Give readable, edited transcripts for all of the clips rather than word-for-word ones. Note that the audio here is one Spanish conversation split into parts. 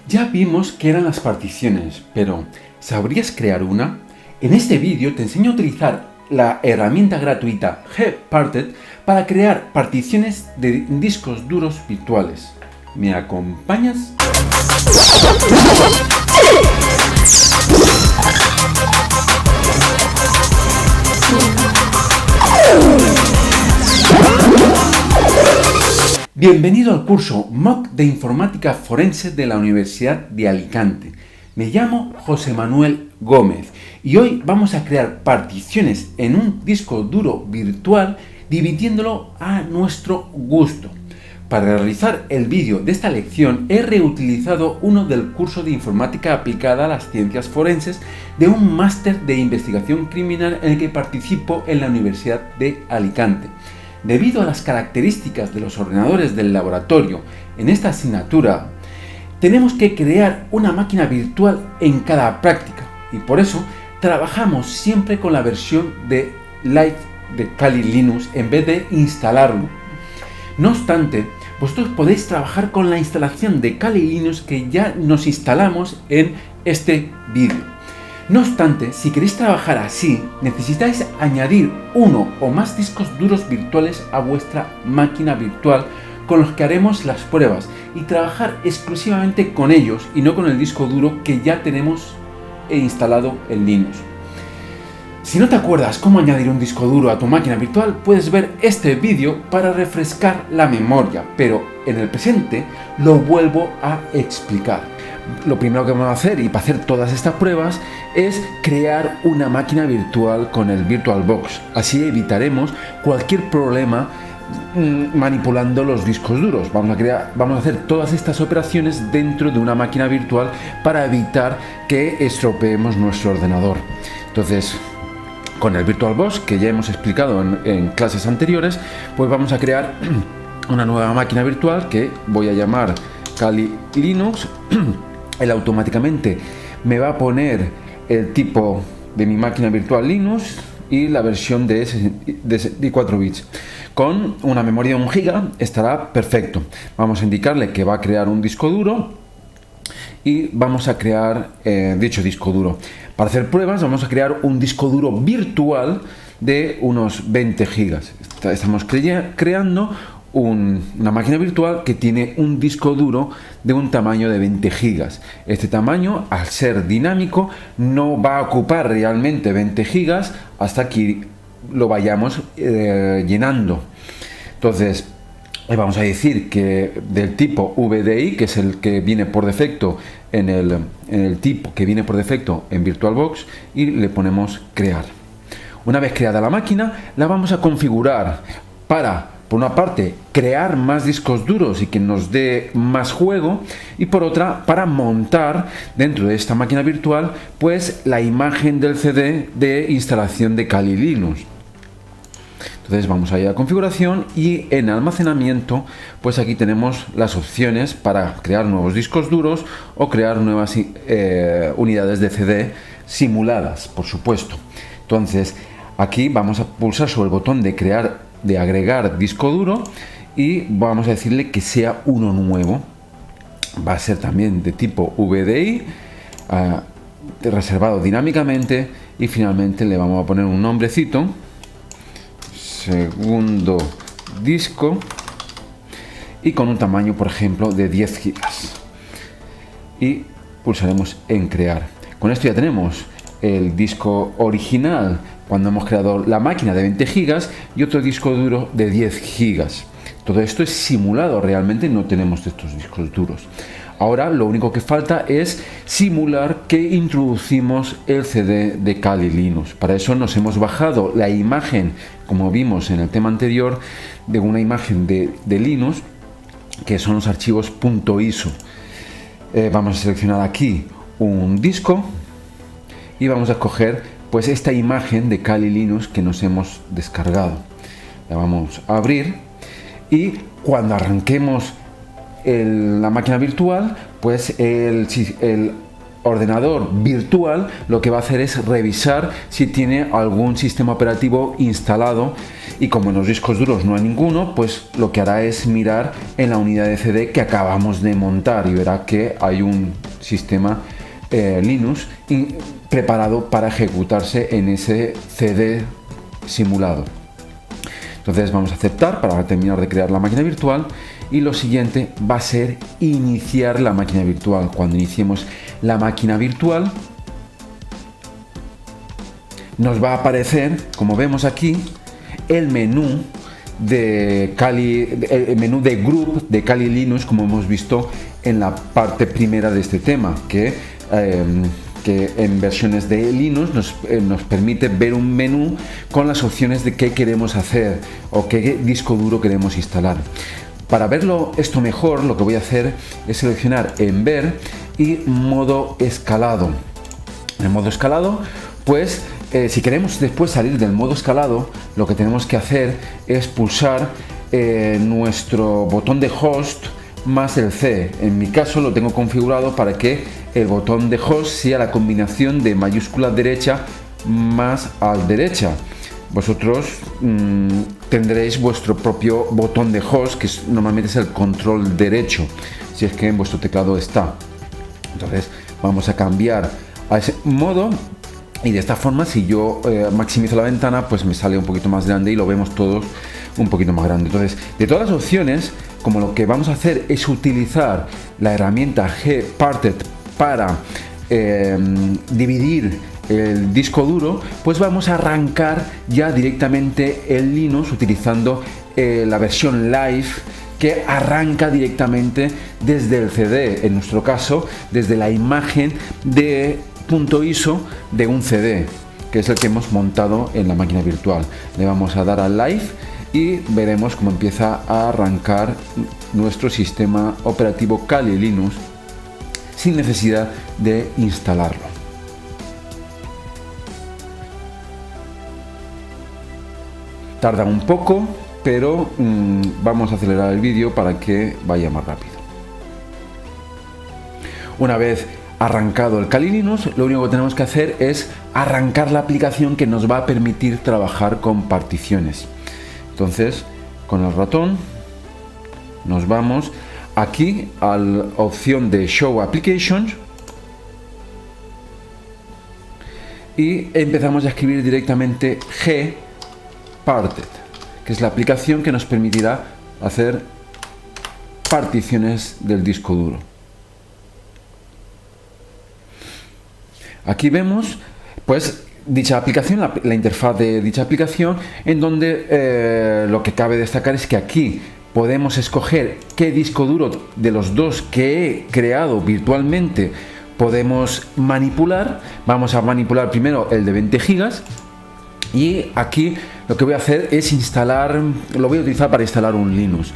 Ya vimos qué eran las particiones, pero ¿sabrías crear una? En este vídeo te enseño a utilizar la herramienta gratuita Gparted para crear particiones de discos duros virtuales. ¿Me acompañas? Bienvenido al curso MOOC de Informática Forense de la Universidad de Alicante. Me llamo José Manuel Gómez y hoy vamos a crear particiones en un disco duro virtual dividiéndolo a nuestro gusto. Para realizar el vídeo de esta lección he reutilizado uno del curso de Informática aplicada a las ciencias forenses de un máster de investigación criminal en el que participo en la Universidad de Alicante. Debido a las características de los ordenadores del laboratorio en esta asignatura, tenemos que crear una máquina virtual en cada práctica y por eso trabajamos siempre con la versión de Live de Kali Linux en vez de instalarlo. No obstante, vosotros podéis trabajar con la instalación de Kali Linux que ya nos instalamos en este vídeo. No obstante, si queréis trabajar así, necesitáis añadir uno o más discos duros virtuales a vuestra máquina virtual con los que haremos las pruebas y trabajar exclusivamente con ellos y no con el disco duro que ya tenemos instalado en Linux. Si no te acuerdas cómo añadir un disco duro a tu máquina virtual, puedes ver este vídeo para refrescar la memoria, pero en el presente lo vuelvo a explicar. Lo primero que vamos a hacer, y para hacer todas estas pruebas, es crear una máquina virtual con el VirtualBox. Así evitaremos cualquier problema manipulando los discos duros. Vamos a hacer todas estas operaciones dentro de una máquina virtual para evitar que estropeemos nuestro ordenador. Entonces, con el VirtualBox, que ya hemos explicado en clases anteriores, pues vamos a crear una nueva máquina virtual que voy a llamar Kali Linux. Él automáticamente me va a poner el tipo de mi máquina virtual Linux y la versión de 4 bits. Con una memoria de 1 GB estará perfecto. Vamos a indicarle que va a crear un disco duro y vamos a crear dicho disco duro. Para hacer pruebas vamos a crear un disco duro virtual de unos 20 GB. Estamos creando una máquina virtual que tiene un disco duro de un tamaño de 20 GB. Este tamaño, al ser dinámico, no va a ocupar realmente 20 GB hasta que lo vayamos llenando. Entonces, vamos a decir que del tipo VDI, que es el que viene por defecto en el tipo que viene por defecto en VirtualBox, y le ponemos crear. Una vez creada la máquina, la vamos a configurar para, por una parte, crear más discos duros y que nos dé más juego, y por otra, para montar dentro de esta máquina virtual pues la imagen del CD de instalación de Kali Linux. Entonces vamos a ir a configuración y en almacenamiento pues aquí tenemos las opciones para crear nuevos discos duros o crear nuevas unidades de CD simuladas, por supuesto. Entonces aquí vamos a pulsar sobre el botón de agregar disco duro y vamos a decirle que sea uno nuevo. Va a ser también de tipo VDI, reservado dinámicamente, y finalmente le vamos a poner un nombrecito, segundo disco, y con un tamaño, por ejemplo, de 10 GB. Y pulsaremos en crear. Con esto ya tenemos el disco original cuando hemos creado la máquina de 20 GB y otro disco duro de 10 GB. Todo esto es simulado, realmente no tenemos estos discos duros. Ahora lo único que falta es simular que introducimos el CD de Kali Linux. Para eso nos hemos bajado la imagen, como vimos en el tema anterior, de una imagen de Linux, que son los archivos .iso. Vamos a seleccionar aquí un disco y vamos a escoger pues esta imagen de Kali Linux que nos hemos descargado. La vamos a abrir y cuando arranquemos la máquina virtual, pues el ordenador virtual lo que va a hacer es revisar si tiene algún sistema operativo instalado y como en los discos duros no hay ninguno, pues lo que hará es mirar en la unidad de CD que acabamos de montar y verá que hay un sistema Linux preparado para ejecutarse en ese CD simulado. Entonces vamos a aceptar para terminar de crear la máquina virtual, y lo siguiente va a ser iniciar la máquina virtual. Cuando iniciemos la máquina virtual nos va a aparecer, como vemos aquí, el menú de el menú de Group de Kali Linux, como hemos visto en la parte primera de este tema, que en versiones de Linux nos permite ver un menú con las opciones de qué queremos hacer o qué disco duro queremos instalar. Para verlo esto mejor, lo que voy a hacer es seleccionar en ver y modo escalado. En modo escalado, pues si queremos después salir del modo escalado, lo que tenemos que hacer es pulsar nuestro botón de host más el C. En mi caso lo tengo configurado para que el botón de host sea la combinación de mayúscula derecha más alt derecha. Vosotros tendréis vuestro propio botón de host, que normalmente es el control derecho, si es que en vuestro teclado está. Entonces vamos a cambiar a ese modo, y de esta forma, si yo maximizo la ventana, pues me sale un poquito más grande y lo vemos todos un poquito más grande. Entonces, de todas las opciones, como lo que vamos a hacer es utilizar la herramienta Gparted para dividir el disco duro, pues vamos a arrancar ya directamente el Linux utilizando la versión live, que arranca directamente desde el CD, en nuestro caso desde la imagen de .iso de un CD, que es el que hemos montado en la máquina virtual. Le vamos a dar al live y veremos cómo empieza a arrancar nuestro sistema operativo Kali Linux sin necesidad de instalarlo. Tarda un poco, pero vamos a acelerar el vídeo para que vaya más rápido. Una vez arrancado el Kali Linux, lo único que tenemos que hacer es arrancar la aplicación que nos va a permitir trabajar con particiones. Entonces, con el ratón nos vamos aquí a la opción de Show Applications y empezamos a escribir directamente Gparted, que es la aplicación que nos permitirá hacer particiones del disco duro. Aquí vemos pues dicha aplicación, la interfaz de dicha aplicación, en donde lo que cabe destacar es que aquí podemos escoger qué disco duro de los dos que he creado virtualmente podemos manipular. Vamos a manipular primero el de 20 gigas, y aquí lo que voy a hacer es instalar, lo voy a utilizar para instalar un Linux.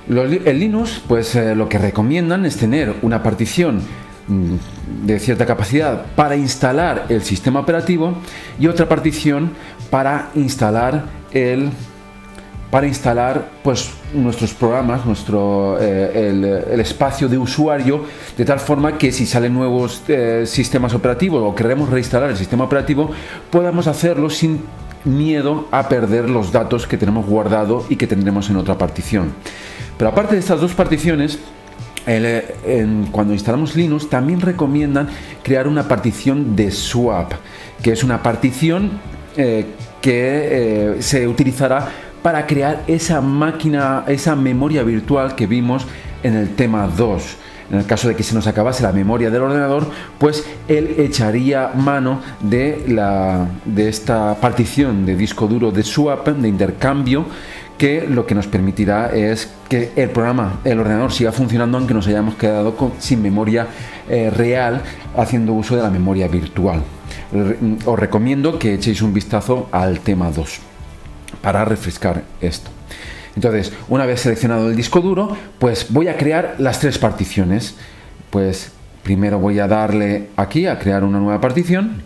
El Linux, pues lo que recomiendan es tener una partición de cierta capacidad para instalar el sistema operativo y otra partición para instalar pues nuestros programas, el espacio de usuario, de tal forma que si salen nuevos sistemas operativos o queremos reinstalar el sistema operativo, podamos hacerlo sin miedo a perder los datos que tenemos guardado y que tendremos en otra partición. Pero aparte de estas dos particiones, cuando instalamos Linux también recomiendan crear una partición de swap, que es una partición que se utilizará para crear esa memoria virtual que vimos en el tema 2. En el caso de que se nos acabase la memoria del ordenador, pues él echaría mano de esta partición de disco duro de swap, de intercambio, que lo que nos permitirá es que el ordenador siga funcionando aunque nos hayamos quedado sin memoria real, haciendo uso de la memoria virtual. Os recomiendo que echéis un vistazo al tema 2 para refrescar esto. Entonces, una vez seleccionado el disco duro, pues voy a crear las tres particiones. Pues primero voy a darle aquí a crear una nueva partición.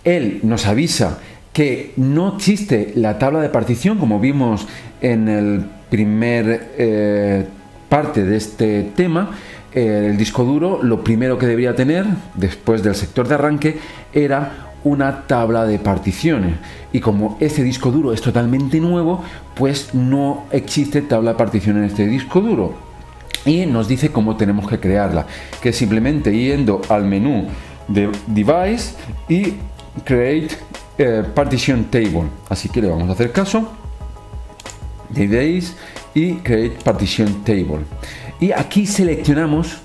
Él nos avisa que no existe la tabla de partición, como vimos en el primer parte de este tema. El disco duro, lo primero que debería tener después del sector de arranque era una tabla de particiones, y como este disco duro es totalmente nuevo, pues no existe tabla de particiones en este disco duro, y nos dice cómo tenemos que crearla, que es simplemente yendo al menú de Device y Create Partition Table. Así que le vamos a hacer caso, Device y Create Partition Table, y aquí seleccionamos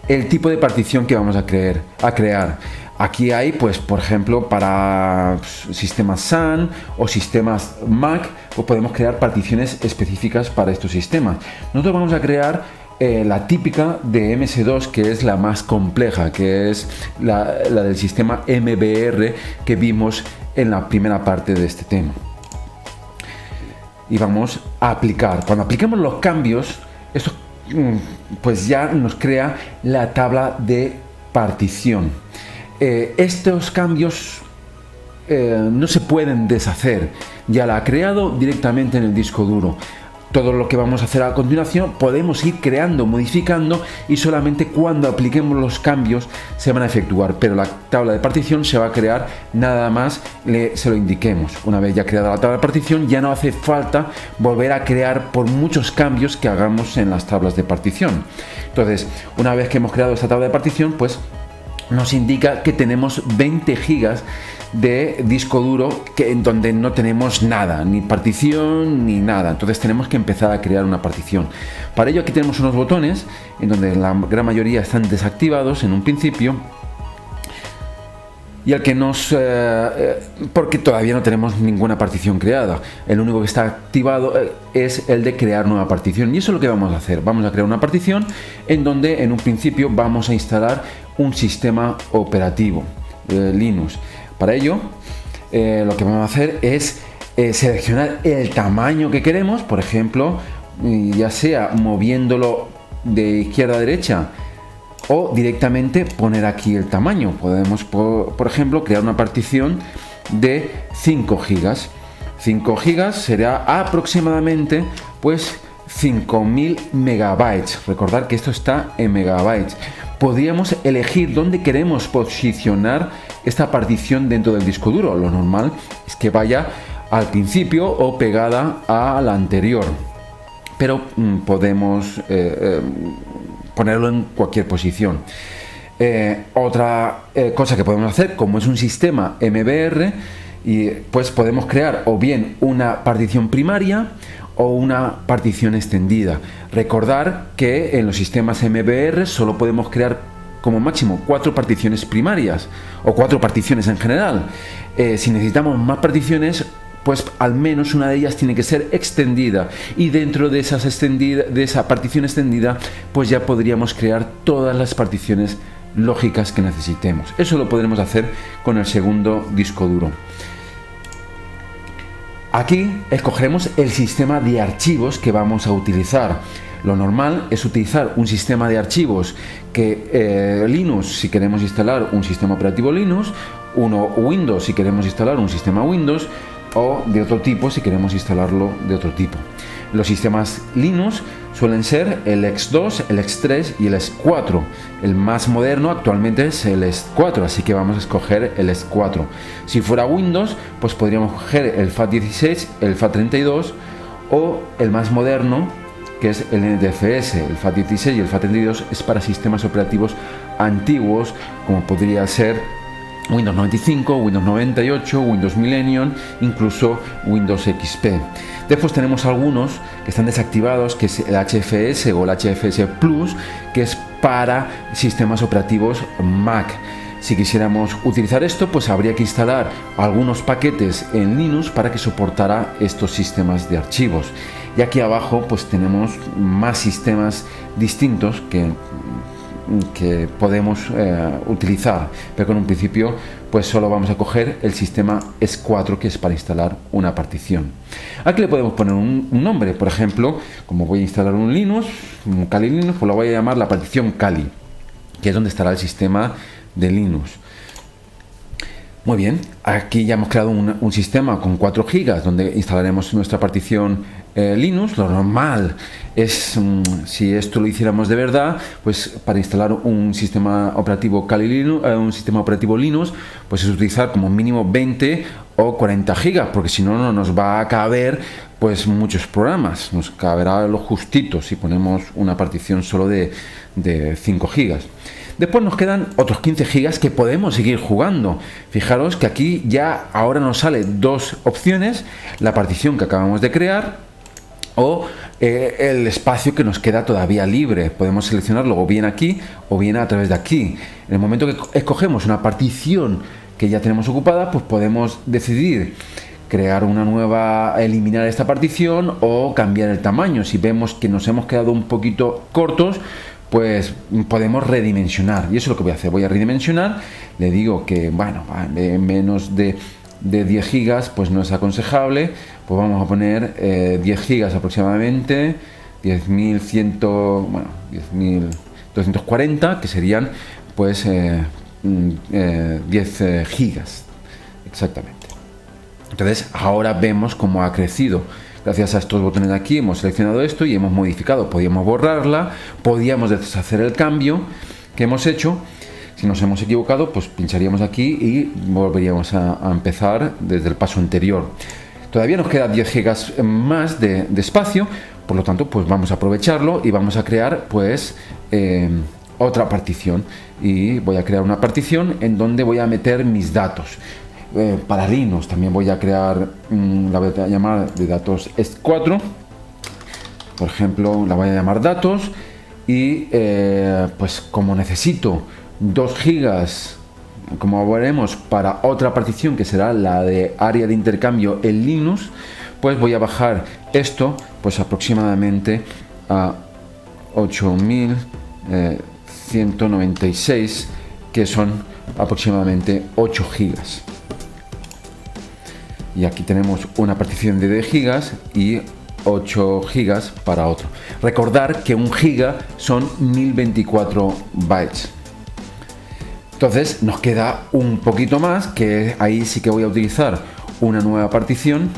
el tipo de partición que vamos a crear. Aquí hay, pues, por ejemplo, para sistemas Sun o sistemas Mac, pues podemos crear particiones específicas para estos sistemas. Nosotros vamos a crear la típica de MS2, que es la más compleja, que es la del sistema MBR que vimos en la primera parte de este tema. Y vamos a aplicar. Cuando apliquemos los cambios, esto pues ya nos crea la tabla de partición. Estos cambios no se pueden deshacer, ya la ha creado directamente en el disco duro. Todo lo que vamos a hacer a continuación podemos ir creando, modificando, y solamente cuando apliquemos los cambios se van a efectuar, pero la tabla de partición se va a crear nada más se lo indiquemos. Una vez ya creada la tabla de partición, ya no hace falta volver a crear por muchos cambios que hagamos en las tablas de partición. Entonces, una vez que hemos creado esta tabla de partición, pues nos indica que tenemos 20 gigas de disco duro en donde no tenemos nada, ni partición ni nada. Entonces tenemos que empezar a crear una partición. Para ello aquí tenemos unos botones en donde la gran mayoría están desactivados en un principio, y al que porque todavía no tenemos ninguna partición creada. El único que está activado es el de crear nueva partición, y eso es lo que vamos a hacer. Vamos a crear una partición en donde en un principio vamos a instalar un sistema operativo Linux. Para ello lo que vamos a hacer es seleccionar el tamaño que queremos, por ejemplo, ya sea moviéndolo de izquierda a derecha o directamente poner aquí el tamaño. Podemos, por ejemplo, crear una partición de 5 gigas. 5 gigas será aproximadamente pues 5000 megabytes. Recordar que esto está en megabytes. Podríamos elegir dónde queremos posicionar esta partición dentro del disco duro. Lo normal es que vaya al principio o pegada a la anterior, pero podemos ponerlo en cualquier posición. Otra cosa que podemos hacer, como es un sistema MBR, y pues podemos crear o bien una partición primaria o una partición extendida. Recordar que en los sistemas MBR solo podemos crear como máximo 4 particiones primarias o 4 particiones en general. Si necesitamos más particiones, pues al menos una de ellas tiene que ser extendida, y dentro de esa partición extendida, pues ya podríamos crear todas las particiones lógicas que necesitemos. Eso lo podremos hacer con el segundo disco duro. Aquí escogeremos el sistema de archivos que vamos a utilizar. Lo normal es utilizar un sistema de archivos que Linux si queremos instalar un sistema operativo Linux, uno Windows si queremos instalar un sistema Windows, o de otro tipo si queremos instalarlo de otro tipo. Los sistemas Linux suelen ser el X2, el X3 y el X4. El más moderno actualmente es el X4, así que vamos a escoger el X4. Si fuera Windows, pues podríamos coger el FAT16, el FAT32, o el más moderno, que es el NTFS. El FAT16 y el FAT32 es para sistemas operativos antiguos, como podría ser Windows 95, Windows 98, Windows Millennium, incluso Windows XP. Después tenemos algunos que están desactivados, que es el HFS o el HFS Plus, que es para sistemas operativos Mac. Si quisiéramos utilizar esto, pues habría que instalar algunos paquetes en Linux para que soportara estos sistemas de archivos. Y aquí abajo pues tenemos más sistemas distintos que podemos utilizar, pero en un principio pues solo vamos a coger el sistema S4, que es para instalar una partición. Aquí le podemos poner un nombre, por ejemplo, como voy a instalar un Linux, un Kali Linux, pues lo voy a llamar la partición Kali, que es donde estará el sistema de Linux. Muy bien, aquí ya hemos creado un sistema con 4 gigas donde instalaremos nuestra partición Linux. Lo normal es, si esto lo hiciéramos de verdad, pues para instalar un sistema operativo Kali Linux, un sistema operativo Linux, pues es utilizar como mínimo 20 o 40 gigas, porque si no, no nos va a caber pues muchos programas. Nos caberá lo justito si ponemos una partición solo de 5 gigas. Después nos quedan otros 15 gigas que podemos seguir jugando. Fijaros que aquí ya ahora nos sale 2 opciones: la partición que acabamos de crear o el espacio que nos queda todavía libre. Podemos seleccionarlo o bien aquí o bien a través de aquí. En el momento que escogemos una partición que ya tenemos ocupada, pues podemos decidir crear una nueva, eliminar esta partición o cambiar el tamaño. Si vemos que nos hemos quedado un poquito cortos, pues podemos redimensionar, y eso es lo que voy a hacer. Voy a redimensionar, le digo que bueno, menos de 10 gigas pues no es aconsejable, pues vamos a poner 10 gigas aproximadamente, 10.100, bueno, 10.240, que serían pues 10 gigas exactamente. Entonces ahora vemos cómo ha crecido. Gracias a estos botones de aquí hemos seleccionado esto y hemos modificado. Podíamos borrarla, podíamos deshacer el cambio que hemos hecho. Si nos hemos equivocado, pues pincharíamos aquí y volveríamos a empezar desde el paso anterior. Todavía nos queda 10 gigas más de espacio, por lo tanto, pues vamos a aprovecharlo y vamos a crear pues otra partición. Y voy a crear una partición en donde voy a meter mis datos. Para Linux también voy a crear, la voy a llamar de datos S4, por ejemplo, la voy a llamar datos, y pues como necesito 2 gigas, como veremos, para otra partición que será la de área de intercambio en Linux, pues voy a bajar esto pues aproximadamente a 8196, que son aproximadamente 8 gigas. Y aquí tenemos una partición de 10 gigas y 8 gigas para otro. Recordar que 1 giga son 1024 bytes. Entonces nos queda un poquito más, que ahí sí que voy a utilizar una nueva partición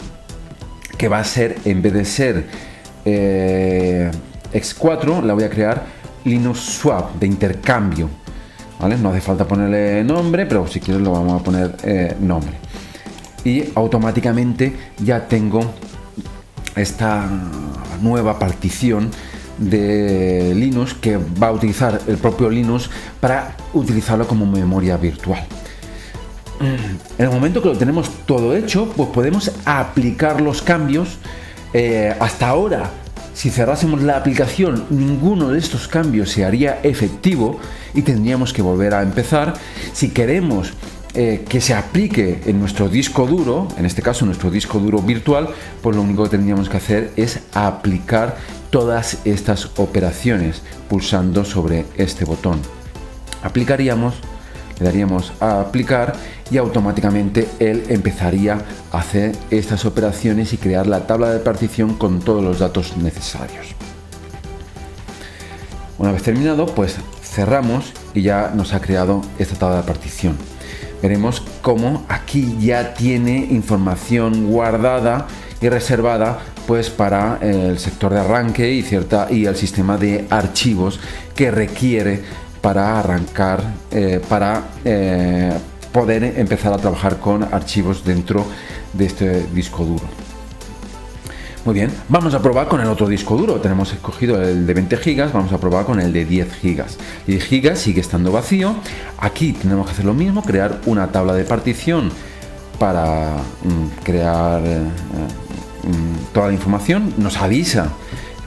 que va a ser, en vez de ser X4, la voy a crear Linux Swap, de intercambio, ¿vale? No hace falta ponerle nombre, pero si quieres lo vamos a poner nombre. Y automáticamente ya tengo esta nueva partición de Linux que va a utilizar el propio Linux para utilizarlo como memoria virtual. En el momento que lo tenemos todo hecho, pues podemos aplicar los cambios. Hasta ahora, si cerrásemos la aplicación, ninguno de estos cambios se haría efectivo y tendríamos que volver a empezar. Si queremos que se aplique en nuestro disco duro, en este caso nuestro disco duro virtual, pues lo único que tendríamos que hacer es aplicar todas estas operaciones pulsando sobre este botón. Aplicaríamos, le daríamos a aplicar y automáticamente él empezaría a hacer estas operaciones y crear la tabla de partición con todos los datos necesarios. Una vez terminado, pues cerramos y ya nos ha creado esta tabla de partición. Veremos cómo aquí ya tiene información guardada y reservada pues para el sector de arranque y el sistema de archivos que requiere para arrancar, para poder empezar a trabajar con archivos dentro de este disco duro. Muy bien, vamos a probar con el otro disco duro. Tenemos escogido el de 20 gigas, vamos a probar con el de 10 gigas. 10 gigas sigue estando vacío. Aquí tenemos que hacer lo mismo, crear una tabla de partición para crear toda la información. Nos avisa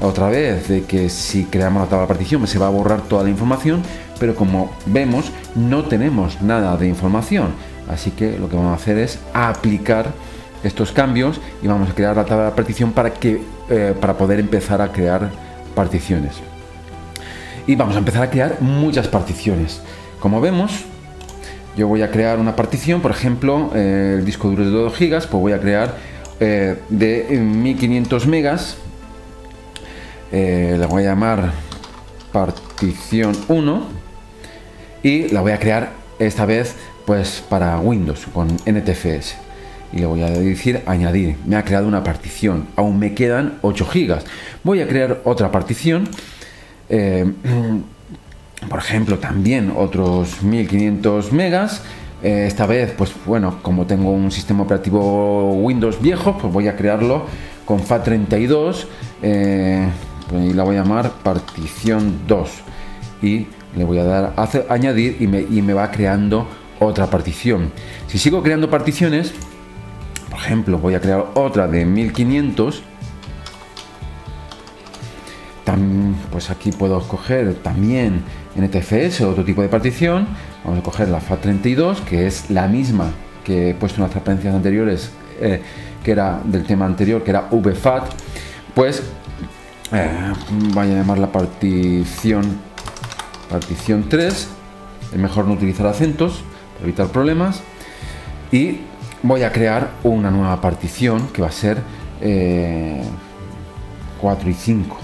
otra vez de que si creamos la tabla de partición se va a borrar toda la información, pero como vemos no tenemos nada de información, así que lo que vamos a hacer es aplicar estos cambios y vamos a crear la tabla de partición para poder empezar a crear particiones. Y vamos a empezar a crear muchas particiones. Como vemos, yo voy a crear una partición, por ejemplo, el disco duro de 2 gigas, pues voy a crear de 1500 megas, la voy a llamar partición 1 y la voy a crear esta vez pues para Windows con NTFS. Y le voy a decir añadir. Me ha creado una partición. Aún me quedan 8 gigas. Voy a crear otra partición. Por ejemplo, también otros 1500 megas. Esta vez, pues bueno, como tengo un sistema operativo Windows viejo, pues voy a crearlo con FAT32 y la voy a llamar partición 2 y le voy a dar a añadir y me va creando otra partición. Si sigo creando particiones, por ejemplo, voy a crear otra de 1500. Pues aquí puedo escoger también NTFS, otro tipo de partición. Vamos a coger la FAT32, que es la misma que he puesto en las transparencias anteriores, que era del tema anterior, que era VFAT. Pues voy a llamar la partición 3. Es mejor no utilizar acentos para evitar problemas. Y voy a crear una nueva partición que va a ser 4 y 5.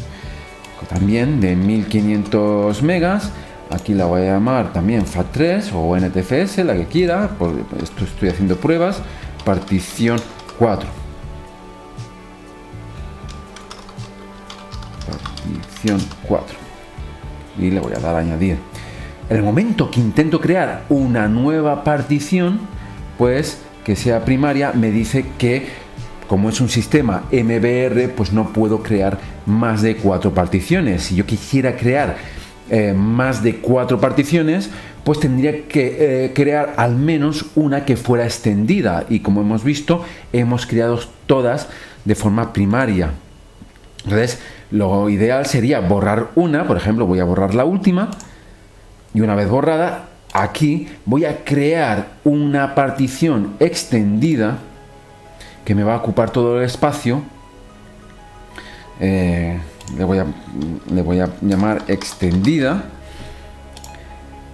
También de 1500 megas. Aquí la voy a llamar también FAT3 o NTFS, la que quiera. Por esto estoy haciendo pruebas. Partición 4. Partición 4. Y le voy a dar a añadir. En el momento que intento crear una nueva partición, pues que sea primaria, me dice que como es un sistema MBR, pues no puedo crear más de 4 particiones. Si yo quisiera crear más de 4 particiones, pues tendría que crear al menos una que fuera extendida. Y como hemos visto, hemos creado todas de forma primaria. Entonces, lo ideal sería borrar una. Por ejemplo, voy a borrar la última. Y una vez borrada, aquí voy a crear una partición extendida que me va a ocupar todo el espacio. Le voy a llamar extendida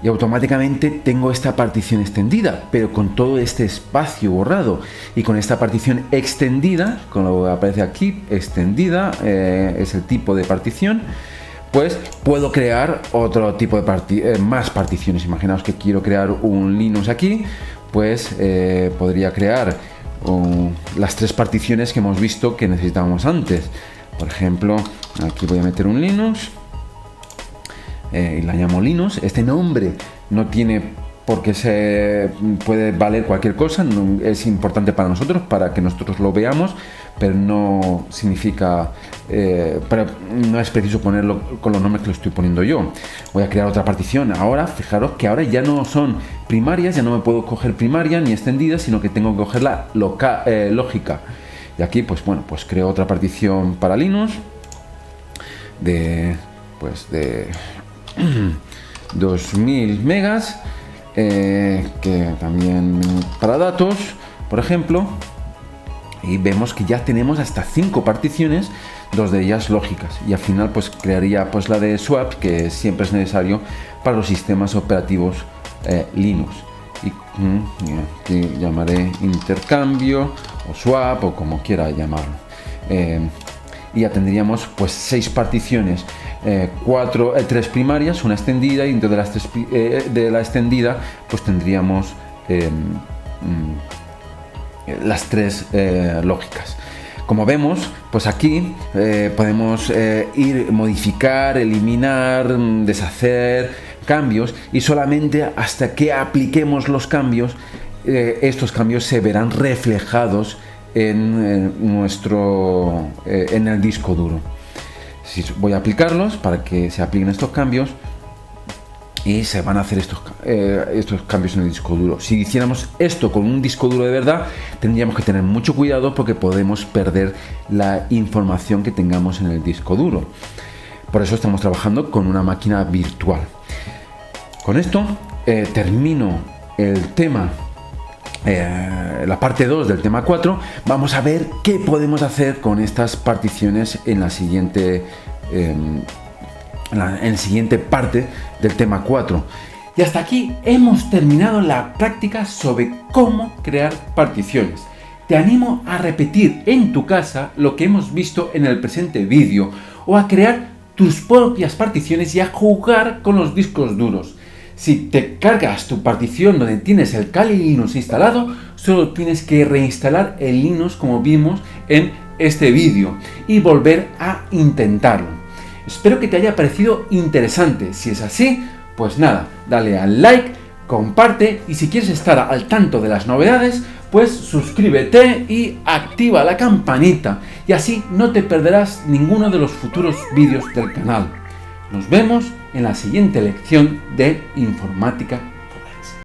y automáticamente tengo esta partición extendida, pero con todo este espacio borrado. Y con esta partición extendida, con lo que aparece aquí, extendida, es el tipo de partición, pues puedo crear otro tipo de más particiones. Imaginaos que quiero crear un Linux aquí, pues podría crear las 3 particiones que hemos visto que necesitábamos antes. Por ejemplo, aquí voy a meter un Linux y la llamo Linux. Este nombre no tiene por qué puede valer cualquier cosa, es importante para nosotros, para que nosotros lo veamos, pero no significa, pero no es preciso ponerlo con los nombres que lo estoy poniendo yo. Voy a crear otra partición. Ahora, fijaros que ahora ya no son primarias, ya no me puedo coger primaria ni extendida, sino que tengo que coger la lógica. Y aquí, pues bueno, pues creo otra partición para Linux de 2000 megas, que también para datos, por ejemplo. Y vemos que ya tenemos hasta 5 particiones, 2 de ellas lógicas. Y al final pues crearía pues la de swap, que siempre es necesario para los sistemas operativos Linux. Y aquí llamaré intercambio o swap o como quiera llamarlo. Y ya tendríamos pues 6 particiones, 3 primarias, una extendida, y dentro de las 3 de la extendida pues tendríamos las 3 lógicas. Como vemos, pues aquí podemos modificar, eliminar, deshacer cambios, y solamente hasta que apliquemos los cambios, estos cambios se verán reflejados en el disco duro. Voy a aplicarlos para que se apliquen estos cambios y se van a hacer estos cambios en el disco duro. Si hiciéramos esto con un disco duro de verdad, tendríamos que tener mucho cuidado porque podemos perder la información que tengamos en el disco duro. Por eso estamos trabajando con una máquina virtual. Con esto termino el tema, la parte 2 del tema 4. Vamos a ver qué podemos hacer con estas particiones en la siguiente parte del tema 4. Y hasta aquí hemos terminado la práctica sobre cómo crear particiones. Te animo a repetir en tu casa lo que hemos visto en el presente vídeo, o a crear tus propias particiones y a jugar con los discos duros. Si te cargas tu partición donde tienes el Kali Linux instalado, solo tienes que reinstalar el Linux como vimos en este vídeo y volver a intentarlo. Espero que te haya parecido interesante. Si es así, pues nada, dale al like, comparte y si quieres estar al tanto de las novedades, pues suscríbete y activa la campanita y así no te perderás ninguno de los futuros vídeos del canal. Nos vemos en la siguiente lección de informática forense.